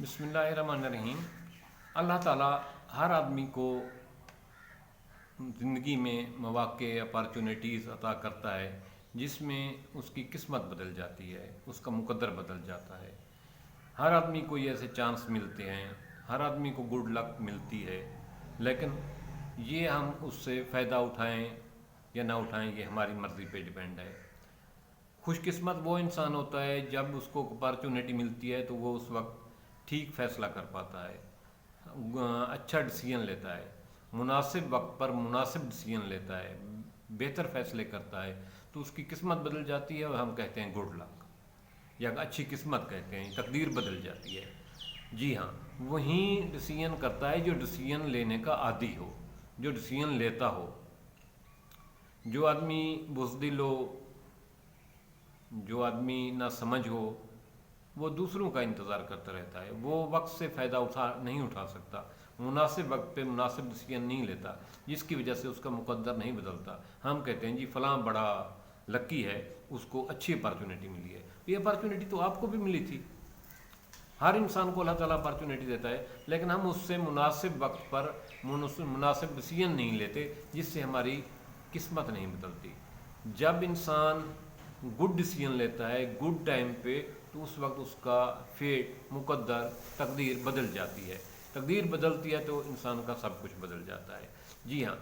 بسم اللہ الرحمن الرحیم۔ اللہ تعالیٰ ہر آدمی کو زندگی میں مواقع اپارچونیٹیز عطا کرتا ہے جس میں اس کی قسمت بدل جاتی ہے، اس کا مقدر بدل جاتا ہے۔ ہر آدمی کو یہ ایسے چانس ملتے ہیں، ہر آدمی کو گڈ لک ملتی ہے، لیکن یہ ہم اس سے فائدہ اٹھائیں یا نہ اٹھائیں یہ ہماری مرضی پہ ڈیپینڈ ہے۔ خوش قسمت وہ انسان ہوتا ہے جب اس کو اپارچونیٹی ملتی ہے تو وہ اس وقت ٹھیک فیصلہ کر پاتا ہے، اچھا ڈیسیژن لیتا ہے، مناسب وقت پر مناسب ڈیسیژن لیتا ہے، بہتر فیصلے کرتا ہے، تو اس کی قسمت بدل جاتی ہے اور ہم کہتے ہیں گڈ لک یا اچھی قسمت کہتے ہیں، تقدیر بدل جاتی ہے۔ جی ہاں، وہی ڈیسیژن کرتا ہے جو ڈیسیژن لینے کا عادی ہو، جو ڈیسیژن لیتا ہو۔ جو آدمی بزدل ہو، جو آدمی نہ سمجھ ہو، وہ دوسروں کا انتظار کرتا رہتا ہے، وہ وقت سے فائدہ نہیں اٹھا سکتا، مناسب وقت پہ مناسب ڈیسیژن نہیں لیتا، جس کی وجہ سے اس کا مقدر نہیں بدلتا۔ ہم کہتے ہیں جی فلاں بڑا لکی ہے، اس کو اچھی اپارچونیٹی ملی ہے۔ یہ اپارچونیٹی تو آپ کو بھی ملی تھی، ہر انسان کو اللہ تعالیٰ اپارچونیٹی دیتا ہے، لیکن ہم اس سے مناسب وقت پر مناسب ڈیسیژن نہیں لیتے، جس سے ہماری قسمت نہیں بدلتی۔ جب انسان گڈ ڈیسیژن لیتا ہے گڈ ٹائم پہ، تو اس وقت اس کا فیٹ، مقدر، تقدیر بدل جاتی ہے۔ تقدیر بدلتی ہے تو انسان کا سب کچھ بدل جاتا ہے۔ جی ہاں،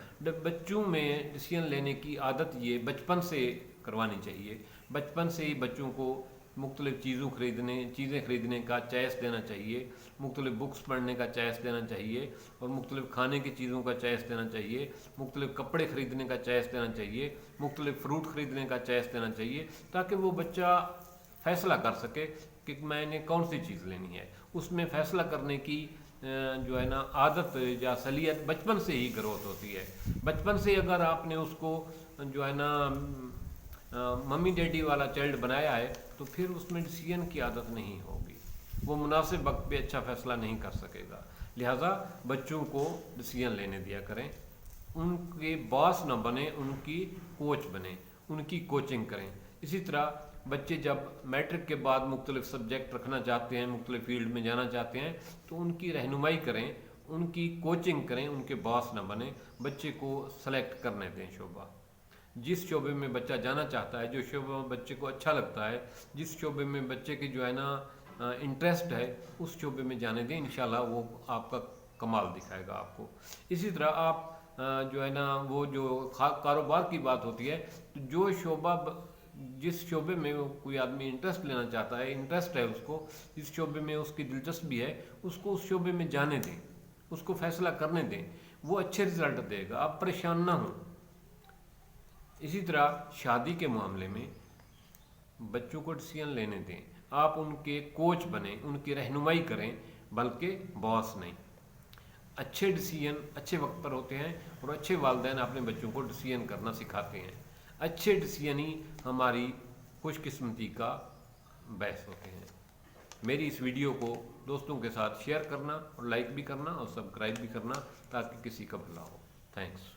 بچوں میں ڈیسیژن لینے کی عادت یہ بچپن سے کروانی چاہیے۔ بچپن سے ہی بچوں کو مختلف چیزیں خریدنے کا چوائس دینا چاہیے، مختلف بکس پڑھنے کا چوائس دینا چاہیے، اور مختلف کھانے کی چیزوں کا چوائس دینا چاہیے، مختلف کپڑے خریدنے کا چوائس دینا چاہیے، مختلف فروٹ خریدنے کا چوائس دینا چاہیے، تاکہ وہ بچہ فیصلہ کر سکے کہ میں نے کون سی چیز لینی ہے۔ اس میں فیصلہ کرنے کی جو ہے نا عادت یا صلاحیت بچپن سے ہی گروتھ ہوتی ہے۔ بچپن سے اگر آپ نے اس کو جو ہے نا ممی ڈیڈی والا چائلڈ بنایا ہے تو پھر اس میں ڈیسیژن کی عادت نہیں ہوگی، وہ مناسب وقت پہ اچھا فیصلہ نہیں کر سکے گا۔ لہٰذا بچوں کو ڈیسیژن لینے دیا کریں، ان کے باس نہ بنیں، ان کی کوچ بنیں، ان کی کوچنگ کریں۔ اسی طرح بچے جب میٹرک کے بعد مختلف سبجیکٹ رکھنا چاہتے ہیں، مختلف فیلڈ میں جانا چاہتے ہیں، تو ان کی رہنمائی کریں، ان کی کوچنگ کریں، ان کے باس نہ بنیں، بچے کو سلیکٹ کرنے دیں شعبہ۔ جس شعبے میں بچہ جانا چاہتا ہے، جو شعبہ بچے کو اچھا لگتا ہے، جس شعبے میں بچے کی جو ہے نا انٹرسٹ ہے، اس شعبے میں جانے دیں، انشاءاللہ وہ آپ کا کمال دکھائے گا آپ کو۔ اسی طرح آپ جو ہے نا وہ جو کاروبار کی بات ہوتی ہے، تو جو شعبہ جس شعبے میں کوئی آدمی انٹرسٹ لینا چاہتا ہے، انٹرسٹ ہے اس کو، جس شعبے میں اس کی دلچسپی ہے، اس کو اس شعبے میں جانے دیں، اس کو فیصلہ کرنے دیں، وہ اچھے رزلٹ دے گا، آپ پریشان نہ ہوں۔ اسی طرح شادی کے معاملے میں بچوں کو ڈیسیژن لینے دیں، آپ ان کے کوچ بنیں، ان کی رہنمائی کریں، بلکہ باس نہیں۔ اچھے ڈیسیژن اچھے وقت پر ہوتے ہیں، اور اچھے والدین اپنے بچوں کو ڈیسیژن کرنا سکھاتے ہیں۔ اچھے ڈیسیژن ہی ہماری خوش قسمتی کا باعث ہوتے ہیں۔ میری اس ویڈیو کو دوستوں کے ساتھ شیئر کرنا اور لائک بھی کرنا اور سبسکرائب بھی کرنا، تاکہ کسی کا بھلا ہو۔ تھینکس۔